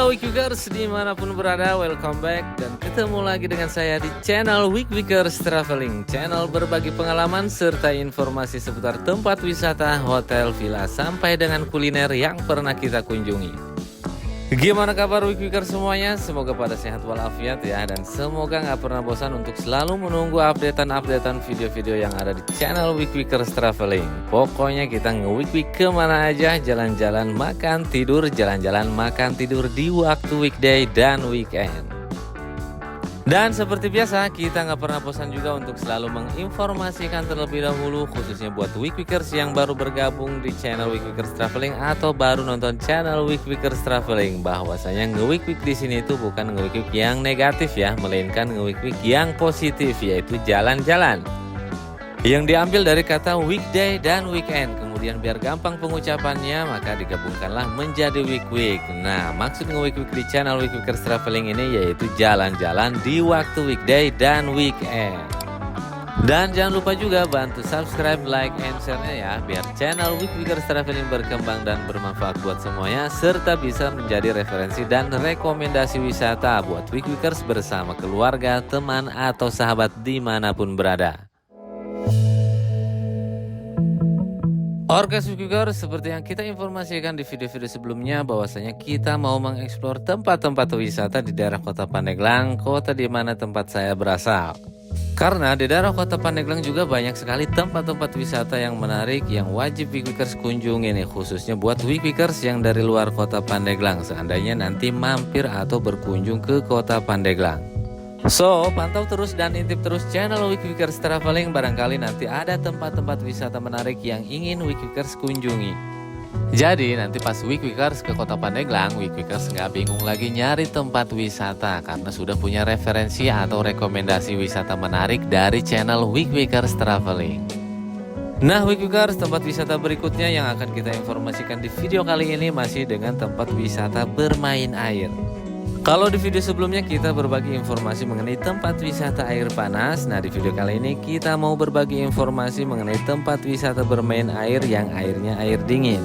Halo Wikwickers dimanapun berada, welcome back dan ketemu lagi dengan saya di channel Wikwickers Traveling, channel berbagi pengalaman serta informasi seputar tempat wisata, hotel, villa, sampai dengan kuliner yang pernah kita kunjungi. Gimana kabar Wikwickers semuanya? Semoga pada sehat walafiat ya, dan semoga nggak pernah bosan untuk selalu menunggu updatean video-video yang ada di channel Wikwickers Traveling. Pokoknya kita nge-Wikwik kemana aja, jalan-jalan, makan, tidur, jalan-jalan, makan, tidur di waktu weekday dan weekend. Dan seperti biasa, kita nggak pernah bosan juga untuk selalu menginformasikan terlebih dahulu, khususnya buat Wikwickers yang baru bergabung di channel Wikwickers Traveling atau baru nonton channel Wikwickers Traveling, bahwasanya nge-Wikwik di sini itu bukan nge-Wikwik yang negatif ya, melainkan nge-Wikwik yang positif, yaitu jalan-jalan. Yang diambil dari kata weekday dan weekend. Kemudian biar gampang pengucapannya, maka digabungkanlah menjadi Wikwik. Nah, maksud nge-Wikwik di channel Wikwickers Traveling ini yaitu jalan-jalan di waktu weekday dan weekend. Dan jangan lupa juga bantu subscribe, like, and share-nya ya, biar channel Wikwickers Traveling berkembang dan bermanfaat buat semuanya, serta bisa menjadi referensi dan rekomendasi wisata buat Wikwickers bersama keluarga, teman, atau sahabat dimanapun berada. Oke Wikwickers, seperti yang kita informasikan di video-video sebelumnya, bahwasanya kita mau mengeksplor tempat-tempat wisata di daerah Kota Pandeglang, kota di mana tempat saya berasal. Karena di daerah Kota Pandeglang juga banyak sekali tempat-tempat wisata yang menarik yang wajib Wikwickers kunjungi nih, khususnya buat Wikwickers yang dari luar Kota Pandeglang, seandainya nanti mampir atau berkunjung ke Kota Pandeglang. So, pantau terus dan intip terus channel Wikwickers Traveling, barangkali nanti ada tempat-tempat wisata menarik yang ingin Wikwickers kunjungi. Jadi nanti pas Wikwickers ke Kota Pandeglang, Wikwickers nggak bingung lagi nyari tempat wisata karena sudah punya referensi atau rekomendasi wisata menarik dari channel Wikwickers Traveling. Nah Wikwickers, tempat wisata berikutnya yang akan kita informasikan di video kali ini masih dengan tempat wisata bermain air. Kalau di video sebelumnya kita berbagi informasi mengenai tempat wisata air panas, nah di video kali ini kita mau berbagi informasi mengenai tempat wisata bermain air yang airnya air dingin.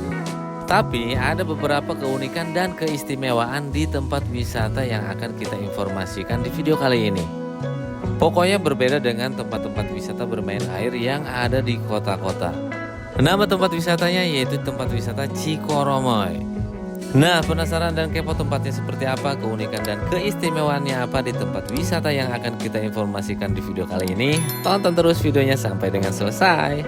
Tapi ada beberapa keunikan dan keistimewaan di tempat wisata yang akan kita informasikan di video kali ini. Pokoknya berbeda dengan tempat-tempat wisata bermain air yang ada di kota-kota. Nama tempat wisatanya yaitu tempat wisata Cikoromoy. Nah, penasaran dan kepo tempatnya seperti apa, keunikan dan keistimewaannya apa di tempat wisata yang akan kita informasikan di video kali ini? Tonton terus videonya sampai dengan selesai.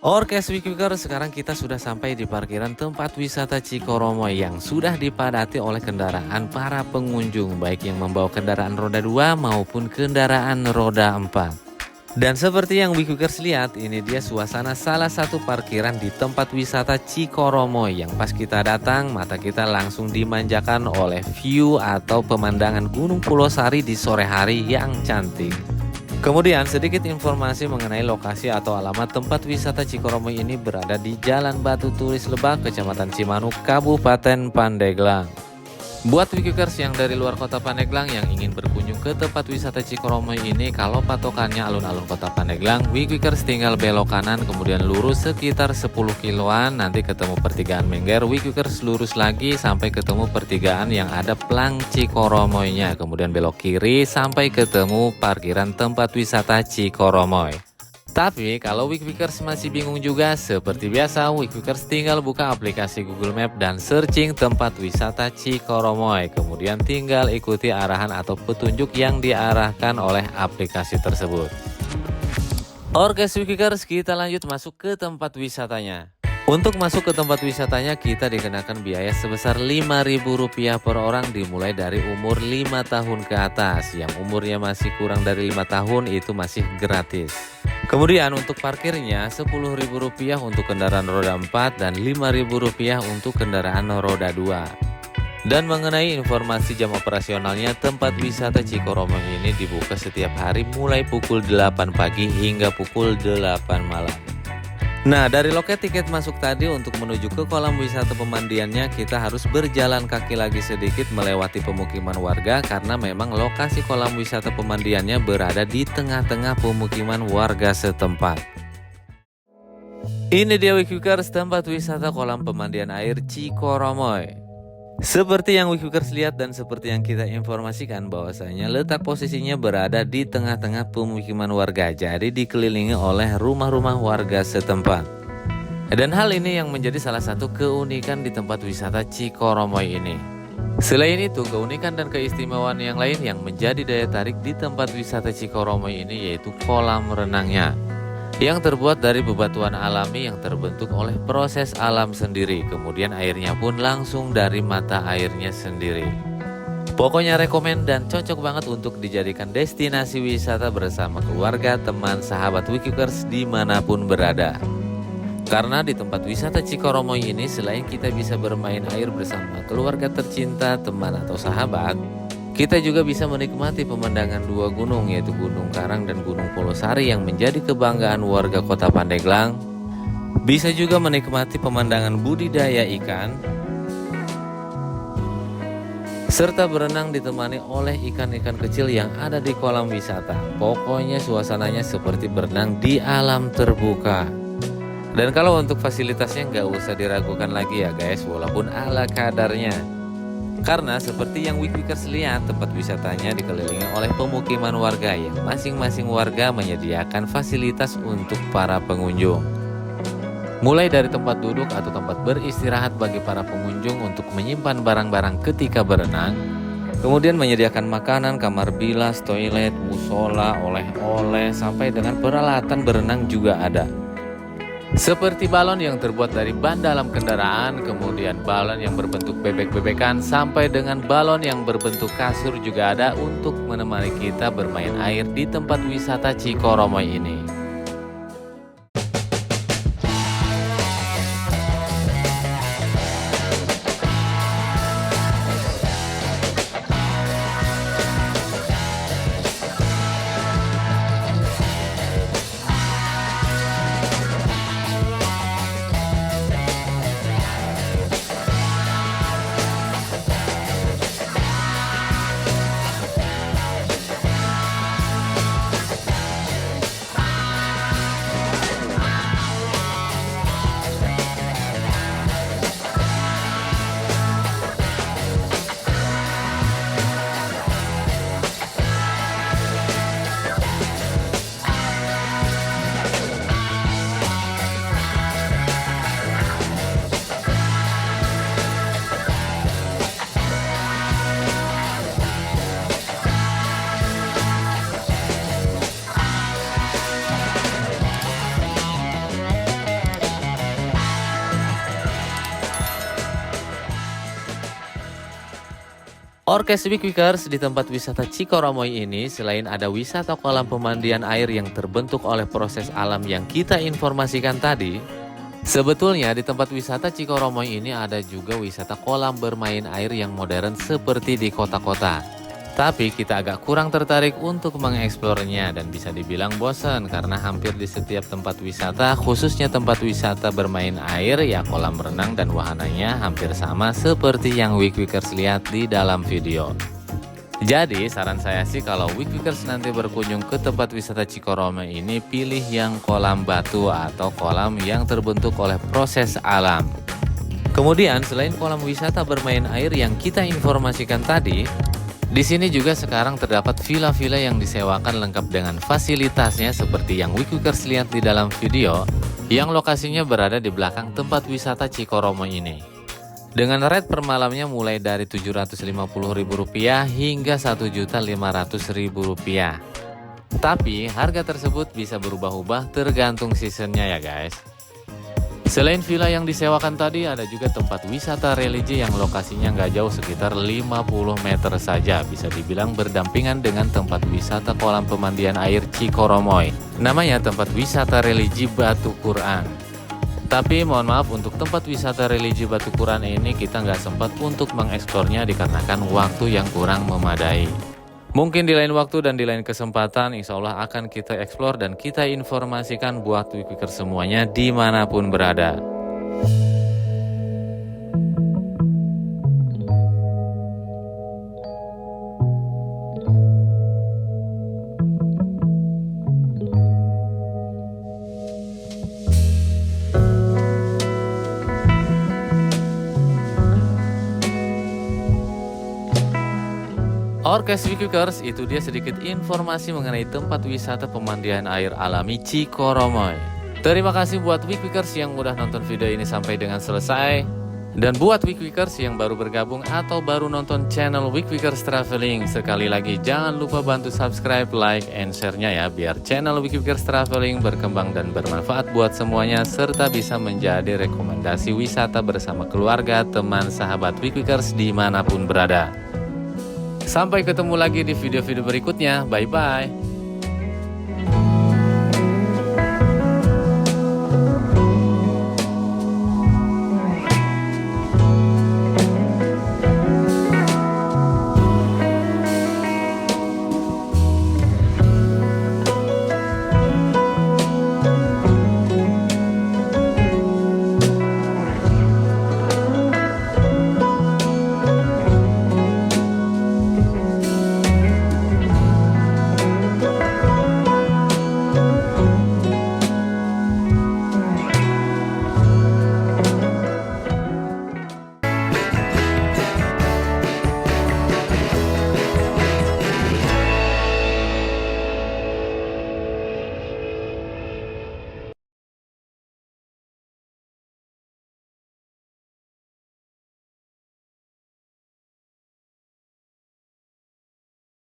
Oke Wikwickers, sekarang kita sudah sampai di parkiran tempat wisata Cikoromoy yang sudah dipadati oleh kendaraan para pengunjung, baik yang membawa kendaraan roda 2 maupun kendaraan roda 4. Dan seperti yang Wikwickers lihat, ini dia suasana salah satu parkiran di tempat wisata Cikoromoy yang pas kita datang, mata kita langsung dimanjakan oleh view atau pemandangan Gunung Pulau Sari di sore hari yang cantik. Kemudian sedikit informasi mengenai lokasi atau alamat tempat wisata Cikoromoy ini berada di Jalan Batu Tulis Lebak, Kecamatan Cimanuk, Kabupaten Pandeglang. Buat Wikwickers yang dari luar Kota Pandeglang yang ingin berkunjung ke tempat wisata Cikoromoy ini, kalau patokannya alun-alun Kota Pandeglang, Wikwickers tinggal belok kanan kemudian lurus sekitar 10 kiloan, nanti ketemu pertigaan Mengger, Wikwickers lurus lagi sampai ketemu pertigaan yang ada Plang Cikoromoynya, kemudian belok kiri sampai ketemu parkiran tempat wisata Cikoromoy. Tapi kalau Wikwickers masih bingung juga, seperti biasa Wikwickers tinggal buka aplikasi Google Map dan searching tempat wisata Cikoromoy. Kemudian tinggal ikuti arahan atau petunjuk yang diarahkan oleh aplikasi tersebut. Oke Wikwickers, kita lanjut masuk ke tempat wisatanya. Untuk masuk ke tempat wisatanya kita dikenakan biaya sebesar Rp5.000 per orang dimulai dari umur 5 tahun ke atas. Yang umurnya masih kurang dari 5 tahun itu masih gratis. Kemudian untuk parkirnya Rp10.000 untuk kendaraan roda 4 dan Rp5.000 untuk kendaraan roda 2. Dan mengenai informasi jam operasionalnya, tempat wisata Cikoromoy ini dibuka setiap hari mulai pukul 8 pagi hingga pukul 8 malam. Nah, dari loket tiket masuk tadi untuk menuju ke kolam wisata pemandiannya kita harus berjalan kaki lagi sedikit melewati pemukiman warga karena memang lokasi kolam wisata pemandiannya berada di tengah-tengah pemukiman warga setempat. Ini dia Wikwickers, tempat wisata kolam pemandian air Cikoromoy. Seperti yang Wikwickers lihat dan seperti yang kita informasikan bahwasanya letak posisinya berada di tengah-tengah pemukiman warga, jadi dikelilingi oleh rumah-rumah warga setempat. Dan hal ini yang menjadi salah satu keunikan di tempat wisata Cikoromoy ini. Selain itu, keunikan dan keistimewaan yang lain yang menjadi daya tarik di tempat wisata Cikoromoy ini yaitu kolam renangnya, yang terbuat dari bebatuan alami yang terbentuk oleh proses alam sendiri. Kemudian airnya pun langsung dari mata airnya sendiri. Pokoknya rekomen dan cocok banget untuk dijadikan destinasi wisata bersama keluarga, teman, sahabat Wikwickers dimanapun berada. Karena di tempat wisata Cikoromoy ini selain kita bisa bermain air bersama keluarga tercinta, teman atau sahabat, kita juga bisa menikmati pemandangan dua gunung yaitu Gunung Karang dan Gunung Polosari yang menjadi kebanggaan warga Kota Pandeglang. Bisa juga menikmati pemandangan budidaya ikan, serta berenang ditemani oleh ikan-ikan kecil yang ada di kolam wisata. Pokoknya suasananya seperti berenang di alam terbuka. Dan kalau untuk fasilitasnya nggak usah diragukan lagi ya guys, walaupun ala kadarnya. Karena seperti yang Wikwickers lihat, tempat wisatanya dikelilingi oleh pemukiman warga yang masing-masing warga menyediakan fasilitas untuk para pengunjung. Mulai dari tempat duduk atau tempat beristirahat bagi para pengunjung untuk menyimpan barang-barang ketika berenang, kemudian menyediakan makanan, kamar bilas, toilet, musola, oleh-oleh, sampai dengan peralatan berenang juga ada. Seperti balon yang terbuat dari ban dalam kendaraan, kemudian balon yang berbentuk bebek-bebekan, sampai dengan balon yang berbentuk kasur juga ada untuk menemani kita bermain air di tempat wisata Cikoromoy ini. Orkes Wikwickers di tempat wisata Cikoromoy ini selain ada wisata kolam pemandian air yang terbentuk oleh proses alam yang kita informasikan tadi, sebetulnya di tempat wisata Cikoromoy ini ada juga wisata kolam bermain air yang modern seperti di kota-kota. Tapi kita agak kurang tertarik untuk mengeksplornya dan bisa dibilang bosan karena hampir di setiap tempat wisata, khususnya tempat wisata bermain air, ya kolam renang dan wahananya hampir sama seperti yang Wikwickers lihat di dalam video. Jadi saran saya sih kalau Wikwickers nanti berkunjung ke tempat wisata Cikoromoy ini, pilih yang kolam batu atau kolam yang terbentuk oleh proses alam. Kemudian selain kolam wisata bermain air yang kita informasikan tadi, di sini juga sekarang terdapat villa-villa yang disewakan lengkap dengan fasilitasnya seperti yang Wikwickers lihat di dalam video, yang lokasinya berada di belakang tempat wisata Cikoromoy ini. Dengan rate per malamnya mulai dari Rp750.000 hingga Rp1.500.000. Tapi harga tersebut bisa berubah-ubah tergantung seasonnya ya guys. Selain villa yang disewakan tadi, ada juga tempat wisata religi yang lokasinya nggak jauh, sekitar 50 meter saja. Bisa dibilang berdampingan dengan tempat wisata kolam pemandian air Cikoromoy. Namanya tempat wisata religi Batu Quran. Tapi mohon maaf, untuk tempat wisata religi Batu Quran ini kita nggak sempat untuk mengeksplornya dikarenakan waktu yang kurang memadai. Mungkin di lain waktu dan di lain kesempatan, insya Allah akan kita explore dan kita informasikan buat Weekwiker semuanya dimanapun berada. Orkes Weekwikers, itu dia sedikit informasi mengenai tempat wisata pemandian air alami Cikoromoy. Terima kasih buat Weekwikers yang udah nonton video ini sampai dengan selesai. Dan buat Weekwikers yang baru bergabung atau baru nonton channel Weekwikers Traveling, sekali lagi jangan lupa bantu subscribe, like, and share-nya ya, biar channel Weekwikers Traveling berkembang dan bermanfaat buat semuanya, serta bisa menjadi rekomendasi wisata bersama keluarga, teman, sahabat Weekwikers dimanapun berada. Sampai ketemu lagi di video-video berikutnya. Bye-bye.